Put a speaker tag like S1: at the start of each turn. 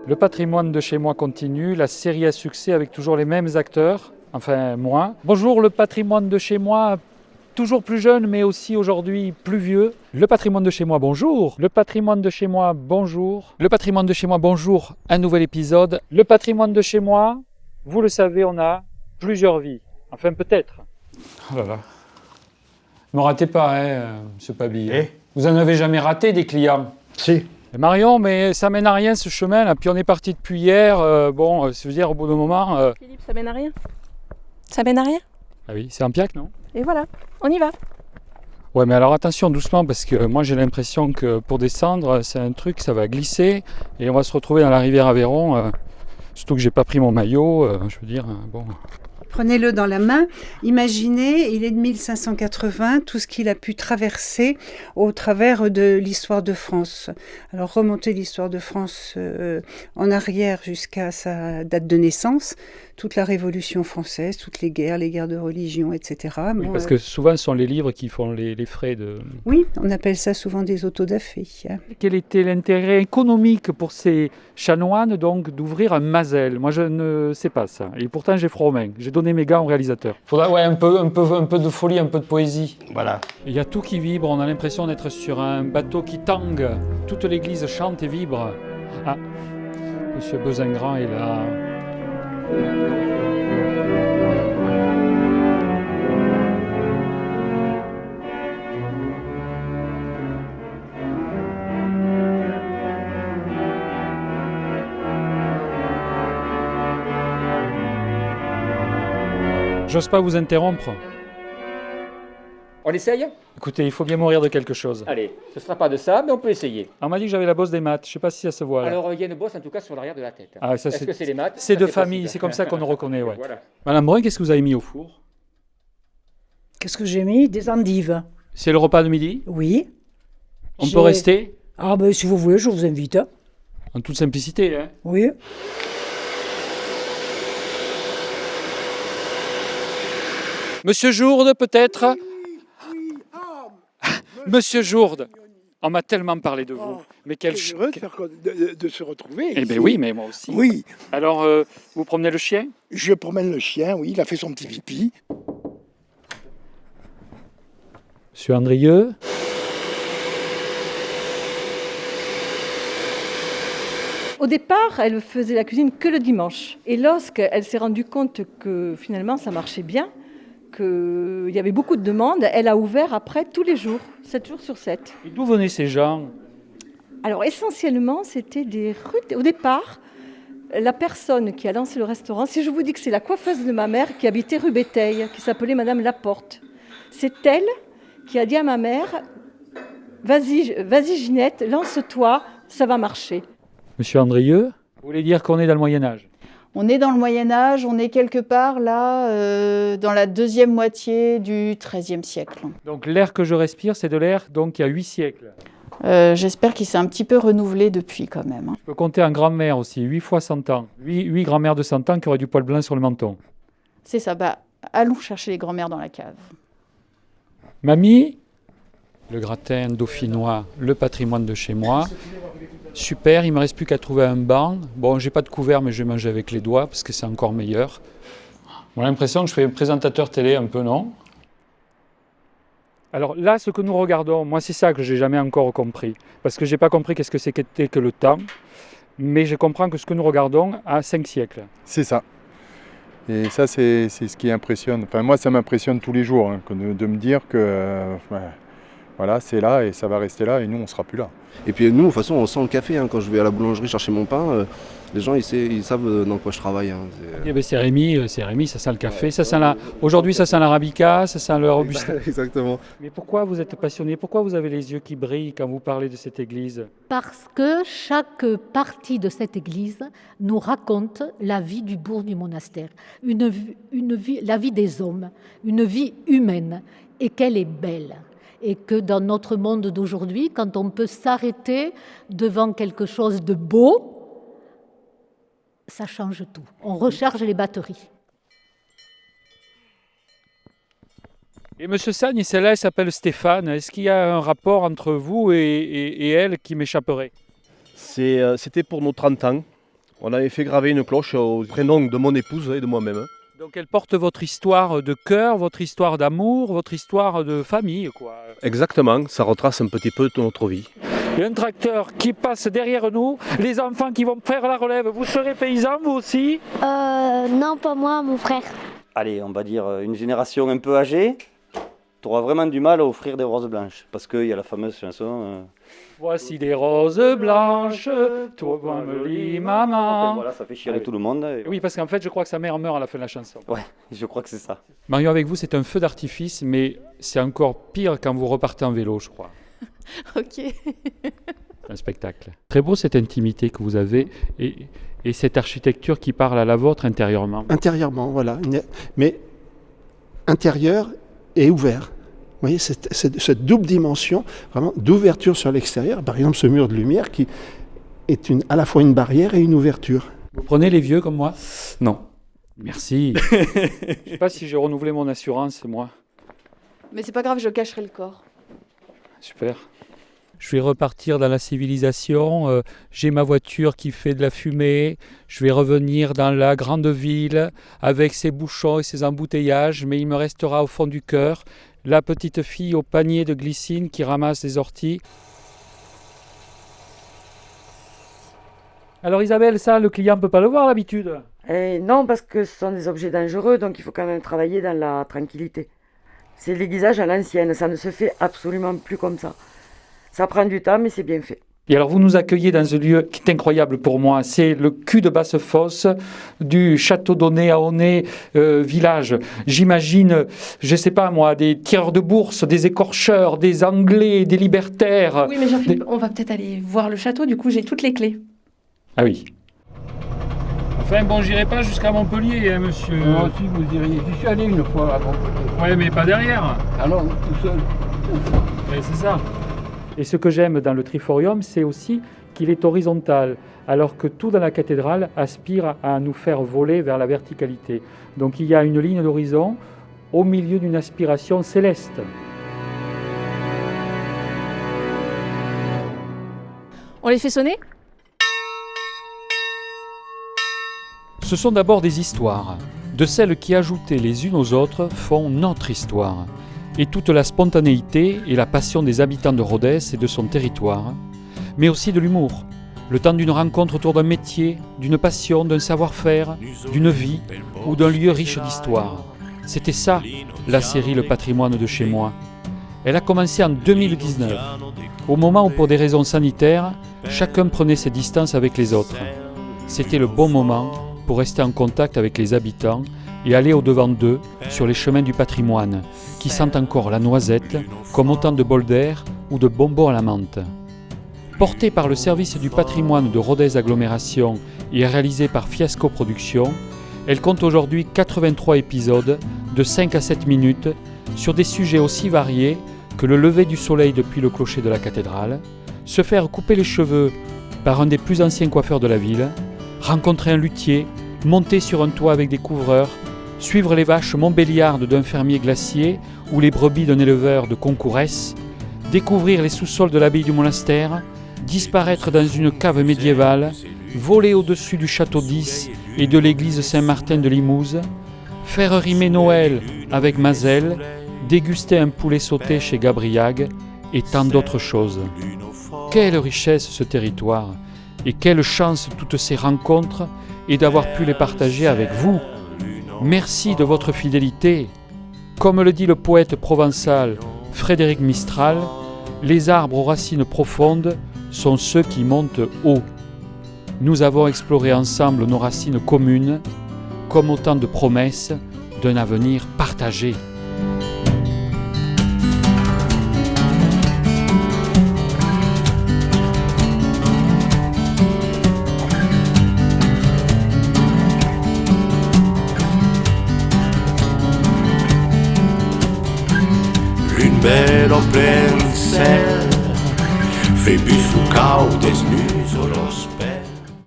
S1: Le patrimoine de chez moi continue, la série à succès avec toujours les mêmes acteurs, enfin moi. Bonjour le patrimoine de chez moi, toujours plus jeune mais aussi aujourd'hui plus vieux. Le patrimoine de chez moi, bonjour. Le patrimoine de chez moi, bonjour. Le patrimoine de chez moi, bonjour. Un nouvel épisode. Le patrimoine de chez moi, vous le savez, on a plusieurs vies. Enfin peut-être. Oh là là. Ne me ratez pas, monsieur Pabille. Vous en avez jamais raté des clients?
S2: Si.
S1: Et Marion, mais ça mène à rien ce chemin là. Puis on est parti depuis hier. Je veux dire, au bout d'un moment.
S3: Philippe, ça mène à rien. Ça mène à rien.
S1: Ah oui, c'est un piac, non?
S3: Et voilà, on y va.
S1: Ouais, mais alors attention, doucement, parce que moi j'ai l'impression que pour descendre, c'est un truc, ça va glisser et on va se retrouver dans la rivière Aveyron. Surtout que j'ai pas pris mon maillot. Je veux dire, bon.
S4: Prenez-le dans la main, imaginez, il est de 1580, tout ce qu'il a pu traverser au travers de l'histoire de France. Alors remonter l'histoire de France en arrière jusqu'à sa date de naissance, toute la Révolution française, toutes les guerres de religion, etc.
S1: Oui,
S4: bon,
S1: parce que souvent ce sont les livres qui font les frais de...
S4: Oui, on appelle ça souvent des autodafés.
S1: Quel était l'intérêt économique pour ces chanoines donc d'ouvrir un Mazel? Moi je ne sais pas ça, et pourtant j'ai froid aux mains, j'ai donné mes gants au réalisateur. Faudrait un peu de folie, un peu de poésie.
S2: Voilà.
S1: Il y a tout qui vibre, on a l'impression d'être sur un bateau qui tangue. Toute l'église chante et vibre. Ah, monsieur Bezingrand est là. J'ose pas vous interrompre.
S5: On essaye?
S1: Écoutez, il faut bien mourir de quelque chose.
S5: Allez, ce ne sera pas de ça, mais on peut essayer.
S1: On m'a dit que j'avais la bosse des maths, je sais pas si ça se voit là.
S5: Alors, il y a une bosse en tout cas sur l'arrière de la tête.
S1: Ah, ça,
S5: Est-ce que c'est les maths?
S1: C'est
S5: Ça,
S1: de
S5: c'est
S1: famille,
S5: possible.
S1: c'est comme ça qu'on nous reconnaît, ouais.
S5: Voilà.
S1: Madame Brun, qu'est-ce que vous avez mis au four?
S6: Qu'est-ce que j'ai mis? Des endives.
S1: C'est le repas de midi?
S6: Oui.
S1: On peut rester?
S6: Ah ben si vous voulez, je vous invite.
S1: En toute simplicité, hein?
S6: Oui.
S1: Monsieur Jourde, peut-être? Monsieur Jourde, on m'a tellement parlé de vous. Mais quel
S2: heureux de se retrouver.
S1: Eh bien oui, mais moi aussi.
S2: Oui,
S1: Alors, vous promenez le chien?
S2: je promène le chien, oui, il a fait son petit pipi.
S1: Monsieur Andrieux?
S3: Au départ, elle faisait la cuisine que le dimanche. Et lorsqu'elle s'est rendue compte que finalement ça marchait bien, qu'il y avait beaucoup de demandes, elle a ouvert après tous les jours, 7 jours sur 7.
S1: Et d'où venaient ces gens?
S3: Alors essentiellement, c'était des rues. Au départ, la personne qui a lancé le restaurant, si je vous dis que c'est la coiffeuse de ma mère qui habitait rue Béteille, qui s'appelait Madame Laporte, c'est elle qui a dit à ma mère « Vas-y Ginette, lance-toi, ça va marcher ».
S1: Monsieur Andrieux, vous voulez dire qu'on est dans le Moyen-Âge?
S7: On est dans le Moyen-Âge, on est quelque part là, dans la deuxième moitié du XIIIe siècle.
S1: Donc l'air que je respire, c'est de l'air donc il y a 8 siècles.
S7: J'espère qu'il s'est un petit peu renouvelé depuis quand même.
S1: Je peux compter en grand-mère aussi, 8 fois 100 ans. 8 grand-mères de 100 ans qui auraient du poil blanc sur le menton.
S7: C'est ça, allons chercher les grand-mères dans la cave.
S1: Mamie, le gratin dauphinois, le patrimoine de chez moi. Super, il ne me reste plus qu'à trouver un banc. Bon, j'ai pas de couvert, mais je vais manger avec les doigts parce que c'est encore meilleur. On a l'impression que je fais présentateur télé un peu, non? Alors là, ce que nous regardons, moi c'est ça que j'ai jamais encore compris. Parce que j'ai pas compris qu'est-ce que c'était que le temps. Mais je comprends que ce que nous regardons a 5 siècles.
S8: C'est ça. Et ça, c'est ce qui impressionne. Enfin, moi, ça m'impressionne tous les jours, hein, de me dire que voilà, c'est là et ça va rester là et nous, on ne sera plus là.
S9: Et puis nous, de toute façon, on sent le café. Hein. Quand je vais à la boulangerie chercher mon pain, les gens, ils savent dans quoi je travaille. Hein.
S1: Eh ben, c'est Rémi, ça sent le café. Ça sent aujourd'hui, ça sent l'arabica, ça sent le robusta.
S9: Exactement.
S1: Mais pourquoi vous êtes passionné? Pourquoi vous avez les yeux qui brillent quand vous parlez de cette église?
S10: Parce que chaque partie de cette église nous raconte la vie du bourg du monastère, la vie des hommes, une vie humaine, et qu'elle est belle. Et que dans notre monde d'aujourd'hui, quand on peut s'arrêter devant quelque chose de beau, ça change tout. On recharge les batteries.
S1: Et M. Sagne, celle-là, elle s'appelle Stéphane. Est-ce qu'il y a un rapport entre vous et elle qui m'échapperait?
S11: C'était pour nos 30 ans.
S9: On avait fait graver une cloche au prénom de mon épouse et de moi-même.
S1: Donc elle porte votre histoire de cœur, votre histoire d'amour, votre histoire de famille, quoi.
S9: Exactement, ça retrace un petit peu notre vie.
S1: Il y a un tracteur qui passe derrière nous, les enfants qui vont faire la relève. Vous serez paysans, vous aussi?
S11: Non, pas moi, mon frère.
S12: Allez, on va dire une génération un peu âgée, tu auras vraiment du mal à offrir des roses blanches. Parce qu'il y a la fameuse chanson...
S1: Voici des roses blanches, toi me lis maman.
S12: Enfin, voilà, ça fait chialer tout le monde.
S1: Oui, parce qu'en fait, je crois que sa mère meurt à la fin de la chanson.
S12: Ouais, je crois que c'est ça.
S1: Marion, avec vous, c'est un feu d'artifice, mais c'est encore pire quand vous repartez en vélo, je crois.
S13: Ok.
S1: Un spectacle. Très beau cette intimité que vous avez et cette architecture qui parle à la vôtre intérieurement.
S14: Intérieurement, voilà. Mais intérieur et ouvert. Vous voyez, cette double dimension, vraiment d'ouverture sur l'extérieur. Par exemple, ce mur de lumière qui est à la fois une barrière et une ouverture.
S1: Vous prenez les vieux comme moi?
S15: Non.
S1: Merci. Je ne sais pas si j'ai renouvelé mon assurance, moi.
S7: Mais c'est pas grave, je cacherai le corps.
S1: Super. Je vais repartir dans la civilisation, j'ai ma voiture qui fait de la fumée, je vais revenir dans la grande ville avec ses bouchons et ses embouteillages, mais il me restera au fond du cœur la petite fille au panier de glycine qui ramasse des orties. Alors Isabelle, ça, le client ne peut pas le voir d'habitude?
S16: Non, parce que ce sont des objets dangereux, donc il faut quand même travailler dans la tranquillité. C'est l'aiguisage à l'ancienne, ça ne se fait absolument plus comme ça. Ça prend du temps, mais c'est bien fait.
S1: Et alors vous nous accueillez dans un lieu qui est incroyable pour moi, c'est le cul de Basse-Fosse du château d'Aunay à Aunay village. J'imagine, je ne sais pas moi, des tireurs de bourse, des écorcheurs, des Anglais, des libertaires.
S13: Oui, mais Jean-Philippe, on va peut-être aller voir le château, du coup j'ai toutes les clés.
S1: Ah oui. Enfin bon, j'irai pas jusqu'à Montpellier, hein, monsieur.
S2: Moi aussi, vous iriez. J'y suis allé une fois à Montpellier.
S1: Ouais, mais pas derrière.
S2: Ah non, tout seul.
S1: Ouais, c'est ça. Et ce que j'aime dans le triforium, c'est aussi qu'il est horizontal, alors que tout dans la cathédrale aspire à nous faire voler vers la verticalité. Donc il y a une ligne d'horizon au milieu d'une aspiration céleste.
S13: On les fait sonner?
S1: Ce sont d'abord des histoires, de celles qui, ajoutées les unes aux autres, font notre histoire. Et toute la spontanéité et la passion des habitants de Rodez et de son territoire, mais aussi de l'humour, le temps d'une rencontre autour d'un métier, d'une passion, d'un savoir-faire, d'une vie ou d'un lieu riche d'histoire. C'était ça, la série Le patrimoine de chez moi. Elle a commencé en 2019, au moment où pour des raisons sanitaires, chacun prenait ses distances avec les autres. C'était le bon moment pour rester en contact avec les habitants et aller au-devant d'eux sur les chemins du patrimoine, qui sentent encore la noisette comme autant de bols d'air ou de bonbons à la menthe. Portée par le service du patrimoine de Rodez Agglomération et réalisée par Fiasco Productions, elle compte aujourd'hui 83 épisodes de 5 à 7 minutes sur des sujets aussi variés que le lever du soleil depuis le clocher de la cathédrale, se faire couper les cheveux par un des plus anciens coiffeurs de la ville, rencontrer un luthier, monter sur un toit avec des couvreurs, suivre les vaches montbéliardes d'un fermier glacier ou les brebis d'un éleveur de Concourès, découvrir les sous-sols de l'abbaye du monastère, disparaître dans une cave médiévale, voler au-dessus du château d'Is et de l'église Saint-Martin de Limouse, faire rimer Noël avec Mazel, déguster un poulet sauté chez Gabriag et tant d'autres choses. Quelle richesse ce territoire et quelle chance toutes ces rencontres et d'avoir pu les partager avec vous. Merci de votre fidélité. Comme le dit le poète provençal Frédéric Mistral, les arbres aux racines profondes sont ceux qui montent haut. Nous avons exploré ensemble nos racines communes, comme autant de promesses d'un avenir partagé.
S17: Belle en plein ciel, Phébus ou Chaos des nues.